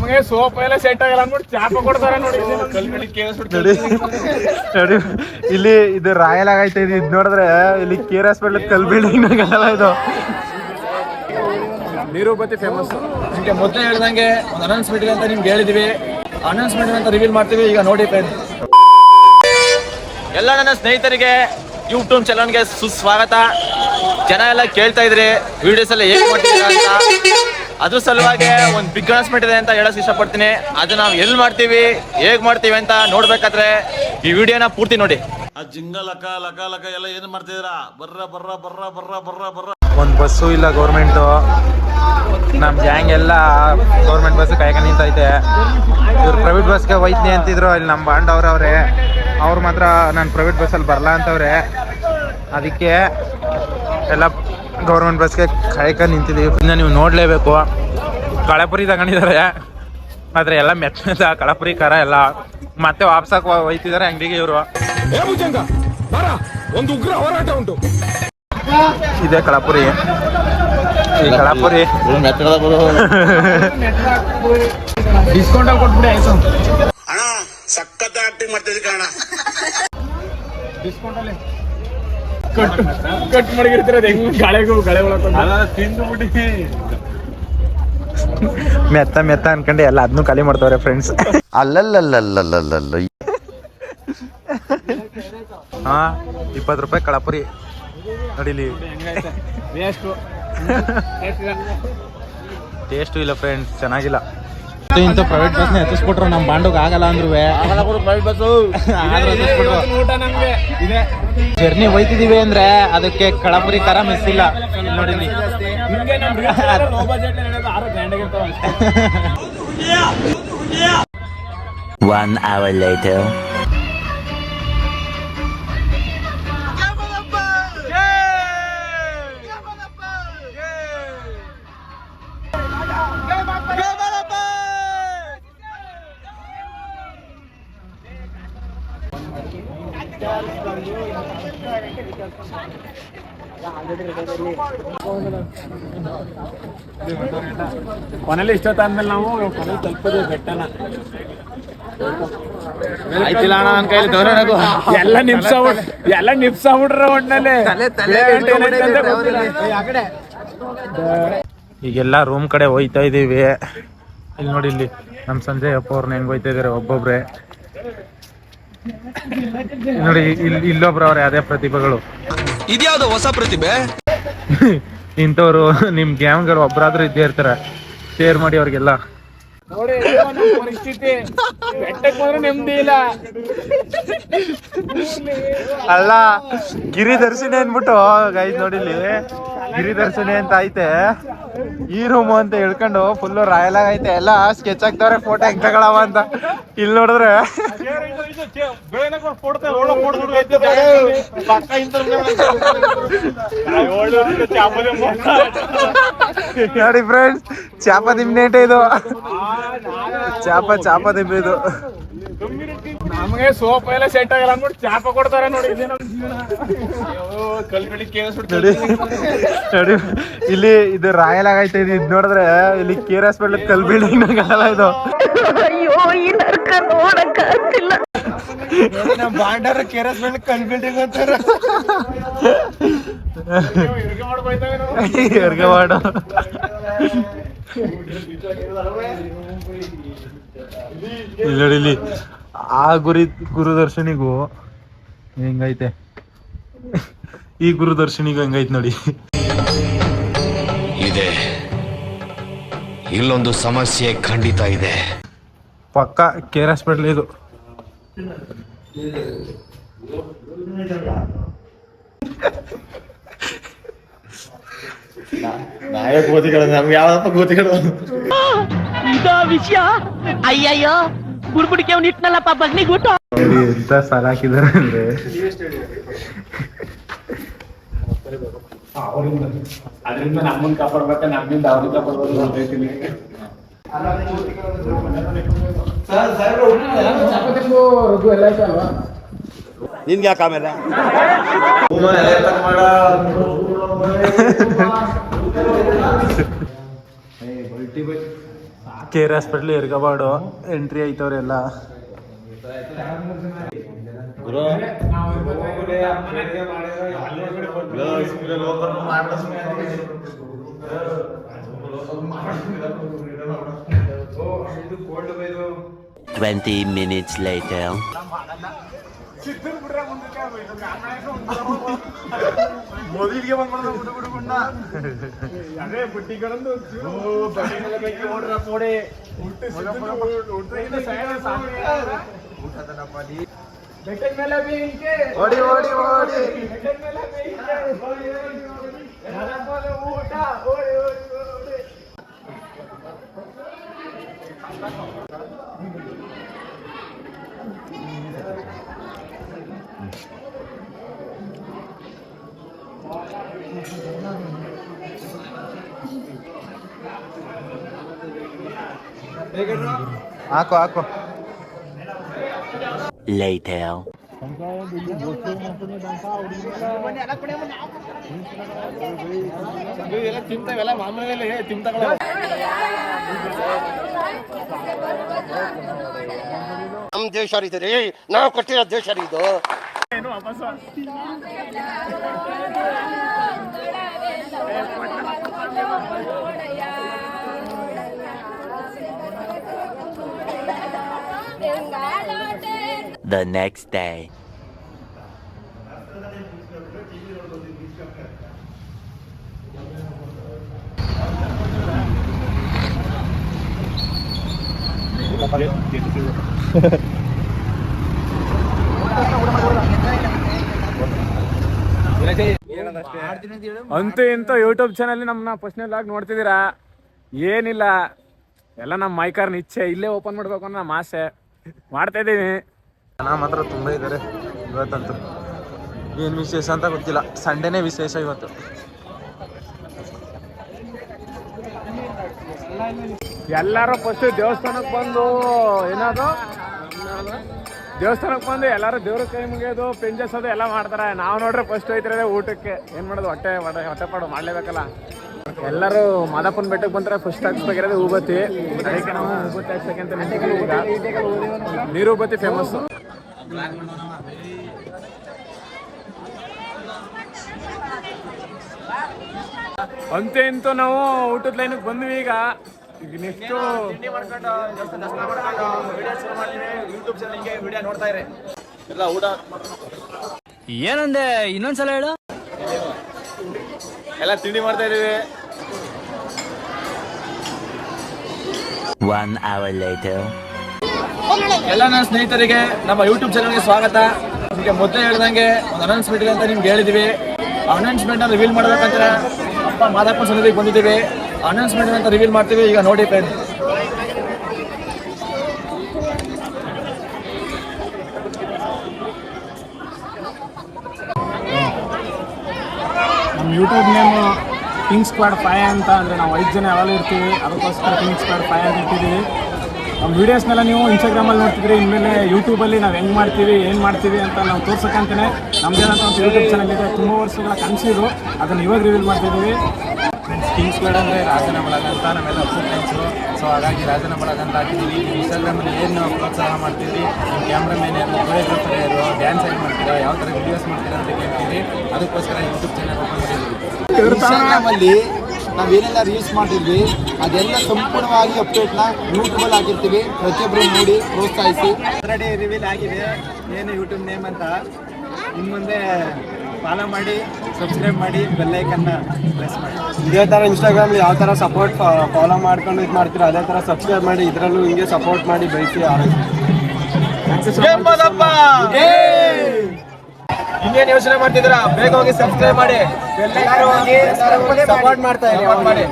ನಮಗೆ ಸೋಪ್ ಎಲ್ಲ ಸೆಟ್ ಆಗಲ್ಲ ಅಂದ್ಬಿಟ್ಟು ಚಾಪ ಕೊಡ್ತಾರೆ ನೋಡಿ. ನೋಡಿ ಇಲ್ಲಿ ಇದು ರಾಯಲ್ ಆಗೈತೆ. ಇದು ನೋಡಿದ್ರೆ ಇಲ್ಲಿ ಕೇರ್ ಹಾಸ್ಪಿಟಲ್ ಕಲ್ ಬಿಲ್ಡಿಂಗ್ ಆಗಲ್ಲ ಇದು. ನೀರುಬತ್ತಿ ಫೇಮಸ್. ನಿಮಗೆ ಮೊದಲೇ ಹೇಳ್ದಂಗೆ ಒಂದು ಅನೌನ್ಸ್ಮೆಂಟ್ ಇದೆ ಅಂತ ನಿಮ್ಗೆ ಹೇಳಿದ್ವಿ. ಅನೌನ್ಸ್ಮೆಂಟ್ ಅಂತ ರಿವೀಲ್ ಮಾಡ್ತೀವಿ ಈಗ ನೋಡಿ ಫ್ರೆಂಡ್ಸ್. ಎಲ್ಲ ನನ್ನ ಸ್ನೇಹಿತರಿಗೆ ಯೂಟ್ಯೂಬ್ ಚಾನಲ್ಗೆ ಸುಸ್ವಾಗತ. ಜನ ಎಲ್ಲ ಕೇಳ್ತಾ ಇದ್ರಿ ವಿಡಿಯೋಸ್ ಎಲ್ಲ ಹೇಗೆ ಮಾಡ್ತೀವಿ ಅಂತ. ಅದ್ರ ಸಲುವಾಗಿ ಒಂದು ಬಿಗ್ ಅನೌನ್ಸ್ಮೆಂಟ್ ಇದೆ ಅಂತ ಹೇಳಕ್ ಇಷ್ಟಪಡ್ತೀನಿ. ಅದು ನಾವು ಎಲ್ಲಿ ಮಾಡ್ತೀವಿ ಹೇಗೆ ಮಾಡ್ತೀವಿ ಅಂತ ನೋಡ್ಬೇಕಾದ್ರೆ ಈ ವಿಡಿಯೋನ ಪೂರ್ತಿ ನೋಡಿ. ಆ ಜಿಂಗ ಲಕ ಲಕ ಲಕ ಎಲ್ಲ ಏನು ಮಾಡ್ತಿದ್ದೀರಾ? ಬರ್ರ ಬರ್ರ ಬರ್ರ ಬರ್ರ ಬರ್ರ ಬರ್ರ. ಒಂದು ಬಸ್ಸು ಇಲ್ಲ ಗೌರ್ಮೆಂಟು. ನಮ್ಮ ಗ್ಯಾಂಗ್ ಎಲ್ಲ ಗೌರ್ಮೆಂಟ್ ಬಸ್ ಕಾಯ್ಕೊಂಡು ನಿಂತೈತೆ. ಇವ್ರು ಪ್ರೈವೇಟ್ ಬಸ್ಗೆ ಹೋಯ್ತೀನಿ ಅಂತಿದ್ರು. ಇಲ್ಲಿ ನಮ್ಮ ಬಾಂಡವ್ರವ್ರೆ, ಅವ್ರು ಮಾತ್ರ ನಾನು ಪ್ರೈವೇಟ್ ಬಸ್ಸಲ್ಲಿ ಬರಲ್ಲ ಅಂತವ್ರೆ. ಅದಕ್ಕೆ ಎಲ್ಲ ಗೌರ್ಮೆಂಟ್ ಬಸ್ಗೆ ಕಾಯ್ಕೊಂಡು ನಿಂತಿದ್ದೀವಿ. ಇನ್ನು ನೀವು ನೋಡಲೇಬೇಕು. ಕಳಪುರಿ ತಗೊಂಡಿದ್ದಾರೆ, ಆದರೆ ಎಲ್ಲ ಮೆತ್ತ ಕಳಪುರಿ ಖಾರ ಎಲ್ಲ ಮತ್ತೆ ವಾಪಸಾಗಿ ಹೋಯ್ತಿದ್ದಾರೆ ಅಂಗಡಿಗೆ ಇವರು. ಒಂದು ಉಗ್ರ ಹೋರಾಟ ಉಂಟು. ಇದೆ ಕಳಪುರಿ. ಈ ಕಳಪುರಿ ಡಿಸ್ಕೌಂಟ್ ಅಲ್ಲಿ ಕೊಟ್ಬಿಡಿ ಆಯ್ತು. ಅಣ್ಣ ಸಖತ್ ಆಕ್ಟಿಂಗ್ ಮಾಡ್ತಿದ್ದೆ ಕಣ. ಡಿಸ್ಕೌಂಟ್ ಅಲ್ಲಿ ಕಟ್ ಮಾಡಿರ್ತೀರ. ಹೆಂಗ್ ಗಳೆ ಒಳಕೊಂಡು ತಿಂದುಬಿಟ್ಟು ಮೆತ್ತ ಮೆತ್ತ ಅನ್ಕೊಂಡು ಎಲ್ಲ ಅದನ್ನು ಖಾಲಿ ಮಾಡ್ತವ್ರೆ ಫ್ರೆಂಡ್ಸ್. ಅಲ್ಲಲ್ಲಲ್ಲಲ್ಲಲ್ಲಲ್ಲ. ಹಾ 20 ರೂಪಾಯಿ ಕಳಪುರಿ ನೋಡಿಲಿ. ಟೇಸ್ಟು ಇಲ್ಲ ಫ್ರೆಂಡ್ಸ್, ಚೆನ್ನಾಗಿಲ್ಲ. ಇಂಥ ಪ್ರೈವೇಟ್ ಬಸ್ನ ಎತ್ತಿಸ್ಬಿಟ್ರು ನಮ್ಮ ಬಾಂಡೋಗ್ ಆಗಲ್ಲ ಅಂದ್ರು. ಜರ್ನಿ ಹೋಯ್ತಿದೀವಿ ಅಂದ್ರೆ ಅದಕ್ಕೆ ಕಳಪುರಿ ಖಾರ ಮಿಸ್ ಇಲ್ಲ. ನೋಡಿಲಿ One hour later. ಕೊನೆಯಲ್ಲಿ ಇಷ್ಟೊತ್ತಾದ್ಮೇಲೆ ನಾವು ಕೊನೆಯಲ್ಲಿ ತಲುಪೋದು ಬೆಟ್ಟನ. ಆಯ್ತಿಲ್ಲ ಅಣ್ಣ ನನ್ನ ಕೈಲಿ ದೌರಾಣಗೂ ಎಲ್ಲ ನಿಪ್ಸಾಬಿಟ್ರ ಒಟ್ಟಿನಲ್ಲಿ. ಈಗೆಲ್ಲ ರೂಮ್ ಕಡೆ ಹೋಯ್ತಾ ಇದೀವಿ. ಇಲ್ಲಿ ನೋಡಿ, ಇಲ್ಲಿ ನಮ್ಮ ಸಂಜಯ್ ಅಪ್ಪ ಅವ್ರನ್ನ ಹೆಂಗ್ ಹೋಯ್ತಾ ಇದಾರೆ ಒಬ್ಬೊಬ್ರೆ. ನೋಡಿ ಇಲ್ಲೊಬ್ರು ಅವ್ರೆ ಅದೇ ಪ್ರತಿಭೆಗಳು. ಇದ್ಯಾವ್ದು ಹೊಸ ಪ್ರತಿಭೆ? ಇಂಥವ್ರು ನಿಮ್ ಗ್ಯಾಂಗ್ಗಳು ಒಬ್ರಾದ್ರೂ ಇದ್ದೇ ಇರ್ತಾರೆ. ಶೇರ್ ಮಾಡಿ ಅವ್ರಿಗೆಲ್ಲ. ನೋಡಿ ಪರಿಸ್ಥಿತಿ, ಬೆಟ್ಟಕ್ಕೆ ಹೋದ್ರೆ ನೆಮ್ಮದಿ ಇಲ್ಲ. ಅಲ್ಲ, ಗಿರಿದರ್ಶಿನಿ ಅಂದ್ಬಿಟ್ಟು ಗೈಸ್ ನೋಡಿಲಿ, ಗಿರಿದರ್ಶಿನಿ ಅಂತ ಐತೆ. ಈ ರೂಮು ಅಂತ ಹೇಳ್ಕೊಂಡು ಫುಲ್ಲು ರಾಯಲ್ ಆಗೈತೆ. ಎಲ್ಲ ಸ್ಕೆಚ್ ಆಗ್ತವ್ರೆ ಫೋಟೋ ಹೆಂಗ್ ತಗೊಳವ ಅಂತ. ಇಲ್ಲಿ ನೋಡಿದ್ರೆ ನೋಡಿ ಫ್ರೆಂಡ್ಸ್, ಚಾಪ ದಿಮ್ನೇಟ ಇದು. ಚಾಪ ದಿಮ್ಮೆ ಇದು. ನಮಗೆ ಸೋಪ್ ಎಲ್ಲ ಸೆಟ್ ಆಗಲ್ಲ ಅಂದ್ಬಿಟ್ಟು ಚಾಪ ಕೊಡ್ತಾರೆ ನೋಡಿ. ನೋಡಿ ಇಲ್ಲಿ ಇದು ರಾಯಲ್ ಆಗೈತೆ. ಇದು ನೋಡಿದ್ರೆ ಇಲ್ಲಿ ಕೇರ್ ಹಾಸ್ಪಿಟಲ್ ಕಲ್ ಬಿಲ್ಡಿಂಗ್ ಆಗಲ್ಲ ಇದು. ಅಯ್ಯೋ, ಈ ನರ್ಕ ನೋಡಕ್ ಆಗ್ತಿಲ್ಲ. ನಮ್ಮ ಬಾಂಡವ್ರ ಕೇರ್ ಹಾಸ್ಪಿಟಲ್ ಕಲ್ ಬಿಲ್ಡಿಂಗ್ ಅಂತಾರ. ಹೆರ್ಗೆ ಮಾಡು. ಇಲ್ಲಿ ನೋಡಿ, ಇಲ್ಲಿ ಆ ಗುರುದರ್ಶನಿಗೂ ಹೆಂಗೈತೆ, ಈ ಗುರುದರ್ಶನಿಗೂ ಹೆಂಗೈತೆ ನೋಡಿ. ಇದೆ, ಇಲ್ಲೊಂದು ಸಮಸ್ಯೆ ಖಂಡಿತ ಇದೆ. ಪಕ್ಕ ಕೇರ್ ಹಾಸ್ಪಿಟಲ್ ಇದು. ನಾವೇ ಗೋತಿಗಳು, ನಮ್ಗೆ ಯಾವಪ್ಪ ಗೋತಿಗಳು. ಇದೋ ವಿಷಯ. ಅಯ್ಯಯ್ಯೋ, ಬುಡ್ಬುಡಿಕೆ ಅವ್ನು ಇಟ್ನಲ್ಲಪ್ಪ ಬಗ್ನಿಗುಟ್ಟು. ಎಂತ ಸಾಲ ಹಾಕಿದಾರೆ ಅಂದ್ರೆ ಅದರಿಂದ ನಮ್ಮನ್ನ ಕಾಪಾಡ್ಬೇಕ, ನಮ್ಮಿಂದ ಅವ್ರಿಗೆ ಕಾಪಾಡ್ಬೋದು ಅಂತ ಹೇಳ್ತೀನಿ. ರಘು ಎಲ್ಲ ಆಯ್ತು ಅಲ್ವಾ? ನಿನ್ಗೆ ಯಾಕೆ ಆಮೇಲೆ ಕೇರ್ ಹಾಸ್ಪಿಟ್ಲ್ ಎರ್ಗಬಾಡು ಎಂಟ್ರಿ ಐತವ್ರೆಲ್ಲ. Twenty minutes later. ಮೊದಲಿಗೆ ಅದೇ ಬುಟ್ಟಿಗಳಂದು ಓಡ್ರಿ ಬೆಟ್ಟದ ಮೇಲೆ ಓಡಿ ಓಡಿ ಓಡಿ ಊಟ ಓಡಿ ಓಡಿ ಓಡಿ. ಹಾಕು ಹಾಕು. Later. ಎಲ್ಲ ತಿಂತಾವೆಲ್ಲ ಮಾಮೂಲಿ ತಿಂತಗಳು. ನಮ್ಮ ದೇಶ ರೀ, ನಾವು ಕೊಟ್ಟಿರೋ ದೇಶ ಇದು. ಏನು ವಾಪಸ್ The next day. ಅಂತೂ ಇಂತೂ ಯೂಟ್ಯೂಬ್ ಚಾನಲ್ ನಮ್ಮನ್ನ ಪರ್ಸನಲ್ ಆಗಿ ನೋಡ್ತಿದ್ದೀರಾ. ಏನಿಲ್ಲ, ಎಲ್ಲ ನಮ್ಮ ಮೈಕಾರ್ನ ಇಚ್ಛೆ, ಇಲ್ಲೇ ಓಪನ್ ಮಾಡ್ಬೇಕು ಅನ್ನೋ ನಮ್ಮ ಆಸೆ. ಮಾಡ್ತಾ ಇದ್ದೀವಿ. ಜನ ಮಾತ್ರ ತುಂಬ ಇದ್ದಾರೆ ಇವತ್ತಂತೂ. ಏನು ವಿಶೇಷ ಅಂತ ಗೊತ್ತಿಲ್ಲ, ಸಂಡೇನೇ ವಿಶೇಷ ಇವತ್ತು. ಎಲ್ಲರೂ ಫಸ್ಟ್ ದೇವಸ್ಥಾನಕ್ಕೆ ಬಂದು ದೇವಸ್ಥಾನಕ್ಕೆ ಬಂದು ಎಲ್ಲರೂ ದೇವ್ರ ಕೈ ಮುಗಿಯೋದು, ಪೆಂಜಸೋದು ಎಲ್ಲ ಮಾಡ್ತಾರೆ. ನಾವು ನೋಡ್ರೆ ಫಸ್ಟ್ ಹೋಯ್ತಿರೋದೇ ಊಟಕ್ಕೆ. ಏನು ಮಾಡೋದು, ಹೊಟ್ಟೆಪಾಡು ಮಾಡಲೇಬೇಕಲ್ಲ. ಎಲ್ಲರೂ ಮಾದಪ್ಪನ ಬೆಟ್ಟಕ್ಕೆ ಬಂದರೆ ಫಸ್ಟ್ ಹಾಕ್ಸ್ಬೇಕಿರೋದು ಊಬತ್ತಿ. ಅದಕ್ಕೆ ನಾವು ಊಬತ್ತಿ ಹಾಕ್ಸಕ್ಕೆ ಅಂತ ನಿಂತಿದ್ದೀವಿ. ಈಗ ನೀರು ಊಬತ್ತಿ ಫೇಮಸ್ಸು. ಅಂತೂ ಇಂತೂ ನಾವು ಊಟದ ಲೈನಿಗೆ ಬಂದ್ವಿ. ಈಗ ನೆಕ್ಸ್ಟು ಯೂಟ್ಯೂಬ್ ಚಾನಲ್ಗೆ ವಿಡಿಯೋ ನೋಡ್ತಾ ಇರಿ. ಎಲ್ಲ ಊಟ ಏನಂದೆ, ಇನ್ನೊಂದ್ಸಲ ಹೇಳು. ಎಲ್ಲ ತಿಂಡಿ ಮಾಡ್ತಾ ಇದೀವಿ. 1 hour later. ಎಲ್ಲ ನನ್ನ ಸ್ನೇಹಿತರಿಗೆ ನಮ್ಮ ಯೂಟ್ಯೂಬ್ ಚಾನಲ್ಗೆ ಸ್ವಾಗತ. ನಿಮಗೆ ಮೊದಲೇ ಹೇಳ್ದಂಗೆ ಒಂದು ಅನೌನ್ಸ್ಮೆಂಟ್ ಇದೆ ಅಂತ ನಿಮ್ಗೆ ಹೇಳಿದ್ವಿ. ಅನೌನ್ಸ್ಮೆಂಟ್ನ ರಿವೀಲ್ ಮಾಡಬೇಕಂತ ಅಪ್ಪ ಮಾದಪ್ಪನ ಸನ್ನಿಧಿಗೆ ಬಂದಿದ್ದೀವಿ. ಅನೌನ್ಸ್ಮೆಂಟ್ ಅಂತ ರಿವೀಲ್ ಮಾಡ್ತೀವಿ. ಈಗ ನೋಡಿ ಫ್ರೆಂಡ್ಸ್, ನಮ್ಮ ಯೂಟ್ಯೂಬ್ ನೇಮು ಕಿಂಗ್ ಸ್ಕ್ವಾಡ್ 5 ಅಂತ. ಅಂದರೆ ನಾವು 5 ಜನ ಯಾವಾಗಲೂ ಇರ್ತೀವಿ, ಅದಕ್ಕೋಸ್ಕರ ಕಿಂಗ್ ಸ್ಕ್ವಾಡ್ 5 ಅಂತ ಇಟ್ಟಿದ್ದೀವಿ. ನಮ್ಮ ವೀಡಿಯೋಸ್ನೆಲ್ಲ ನೀವು ಇನ್ಸ್ಟಾಗ್ರಾಮಲ್ಲಿ ನೋಡ್ತಿದ್ರಿ. ಇನ್ಮೇಲೆ ಯೂಟ್ಯೂಬಲ್ಲಿ ನಾವು ಹೆಂಗೆ ಮಾಡ್ತೀವಿ, ಏನು ಮಾಡ್ತೀವಿ ಅಂತ ನಾವು ತೋರ್ಸೋಕ್ಕಂತಲೇ ನಮ್ಮದೇನಂತ ಒಂದು ಯೂಟ್ಯೂಬ್ ಚಾನಲ್ ಇದೆ. ತುಂಬ ವರ್ಷಗಳ ಕನಸಿದು, ಅದನ್ನು ಇವಾಗ ರಿವೀಲ್ ಮಾಡ್ತಿದ್ದೀವಿ. ಫ್ರೆಂಡ್ಸ್, ಕಿಂಗ್ ಸ್ಕ್ವಾಡ್ ಅಂದರೆ ರಾಜನ ಬಳಗ ಅಂತ ನಮ್ಮೆಲ್ಲ ಹೊಸ ಫ್ರೆಂಡ್ಸು. ಸೊ ಹಾಗಾಗಿ ರಾಜನ ಬಳಗ ಅಂತ ಹಾಕಿದ್ದೀವಿ. ಇನ್ಸ್ಟಾಗ್ರಾಮಲ್ಲಿ ಏನು ಪ್ರೋತ್ಸಾಹ ಮಾಡ್ತೀವಿ, ನಿಮ್ಮ ಕ್ಯಾಮ್ರಾಮೇನ್ ಯಾರು, ಕೊರಿಯೋಗ್ರಾಫರ್ ಯಾರು, ಡ್ಯಾನ್ಸ್ ಹೇಗೆ ಮಾಡ್ತೀರಾ, ಯಾವ ಥರ ವೀಡಿಯೋಸ್ ಮಾಡ್ತೀರಾ ಅಂತ ಕೇಳ್ತೀವಿ. ಅದಕ್ಕೋಸ್ಕರ ಯೂಟ್ಯೂಬ್ ಚಾನಲ್ ಓಪನ್ ಮಾಡಿದ್ದೀವಿ. ಇನ್ಸ್ಟಾಗ್ರಾಮಲ್ಲಿ ನಾವೇನೆಲ್ಲ ರೀಲ್ಸ್ ಮಾಡಿದ್ವಿ ಅದೆಲ್ಲ ಸಂಪೂರ್ಣವಾಗಿ ಅಪ್ಡೇಟ್ನ ಯೂಟ್ಯೂಬಲ್ಲಿ ಹಾಕಿರ್ತೀವಿ. ಪ್ರತಿಯೊಬ್ಬರು ನೋಡಿ ಪ್ರೋತ್ಸಾಹಿಸಿ. ಆಲ್ರೆಡಿ ರಿವೀಲ್ ಆಗಿದೆ ಏನು ಯೂಟ್ಯೂಬ್ ನೇಮ್ ಅಂತ. ಇನ್ನು ಮುಂದೆ ಫಾಲೋ ಮಾಡಿ, ಸಬ್ಸ್ಕ್ರೈಬ್ ಮಾಡಿ, ಬೆಲ್ ಐಕನ್ನ ಪ್ರೆಸ್ ಮಾಡಿ. ಇದೇ ಥರ ಇನ್ಸ್ಟಾಗ್ರಾಮಲ್ಲಿ ಯಾವ ಥರ ಸಪೋರ್ಟ್ ಫಾಲೋ ಮಾಡ್ಕೊಂಡು ಇದು ಮಾಡ್ತೀರೋ ಅದೇ ಥರ ಸಬ್ಸ್ಕ್ರೈಬ್ ಮಾಡಿ. ಇದರಲ್ಲೂ ಹಿಂಗೆ ಸಪೋರ್ಟ್ ಮಾಡಿ ಬೆಳೆಸಿ. ಇನ್ನೇನು ಯೋಚನೆ ಮಾಡ್ತಿದ್ದೀರಾ? ಬೇಗ ಹೋಗಿ ಸಬ್ಸ್ಕ್ರೈಬ್ ಮಾಡಿ, ಸಪೋರ್ಟ್ ಮಾಡಿ.